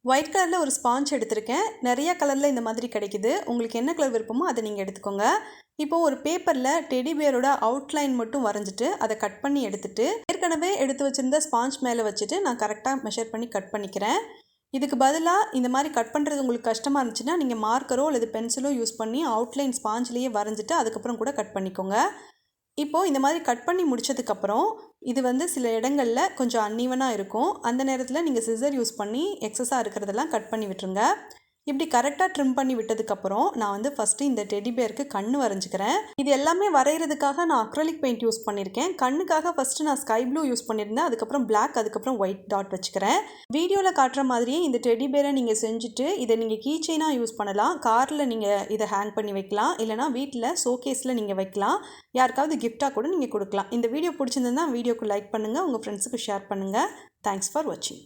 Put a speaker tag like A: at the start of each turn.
A: White கலரில் ஒரு sponge எடுத்திருக்கேன். நிறைய கலரில் இந்த மாதிரி கிடைக்குது. உங்களுக்கு என்ன கலர் விருப்பமோ அதை நீங்கள் எடுத்துக்கோங்க. இப்போது ஒரு பேப்பரில் டெடி பியரோட அவுட்லைன் மட்டும் வரைஞ்சிட்டு அதை கட் பண்ணி எடுத்துட்டு ஏற்கனவே எடுத்து வச்சுருந்த ஸ்பாஞ்ச் மேலே வச்சுட்டு நான் கரெக்டாக மெஷர் பண்ணி கட் பண்ணிக்கிறேன். இதுக்கு பதிலாக இந்த மாதிரி கட் பண்ணுறது உங்களுக்கு கஷ்டமாக இருந்துச்சுன்னா நீங்கள் மார்க்கரோ அல்லது பென்சிலோ யூஸ் பண்ணி அவுட்லைன் ஸ்பாஞ்சிலேயே வரைஞ்சிட்டு அதுக்கப்புறம் கூட கட் பண்ணிக்கோங்க. இப்போது இந்த மாதிரி கட் பண்ணி முடித்ததுக்கப்புறம் இது சில இடங்களில் கொஞ்சம் அன்ஈவனாக இருக்கும். அந்த நேரத்தில் நீங்கள் சிசர் யூஸ் பண்ணி எக்ஸஸாக இருக்கிறதெல்லாம் கட் பண்ணி விட்டுருங்க. இப்படி கரெக்டாக ட்ரிம் பண்ணி விட்டதுக்கப்புறம் நான் ஃபஸ்ட்டு இந்த டெடி பேருக்கு கண் வரைஞ்சிக்கிறேன். இது எல்லாமே வரைகிறதுக்காக நான் அக்ரலிக் பெயிண்ட் யூஸ் பண்ணியிருக்கேன். கண்ணுக்காக ஃபஸ்ட்டு நான் ஸ்கை ப்ளூ யூஸ் பண்ணியிருந்தேன். அதுக்கப்புறம் பிளாக், அதுக்கப்புறம் ஒயிட் டாட் வச்சுக்கிறேன். வீடியோவில் காட்டுற மாதிரியே இந்த டெடி பேரை நீங்கள் செஞ்சுட்டு இதை நீங்கள் கீ செயினாக யூஸ் பண்ணலாம். காரில் நீங்கள் இதை ஹேங் பண்ணி வைக்கலாம், இல்லைனா வீட்டில் ஷோகேஸில் நீங்கள் வைக்கலாம். யாருக்காவது கிஃப்டாக கூட நீங்கள் கொடுக்கலாம். இந்த வீடியோ பிடிச்சிருந்ததுன்னா வீடியோக்கு லைக் பண்ணுங்கள், உங்கள் ஃப்ரெண்ட்ஸுக்கு ஷேர் பண்ணுங்கள். தேங்க்ஸ் ஃபார் வாட்சிங்.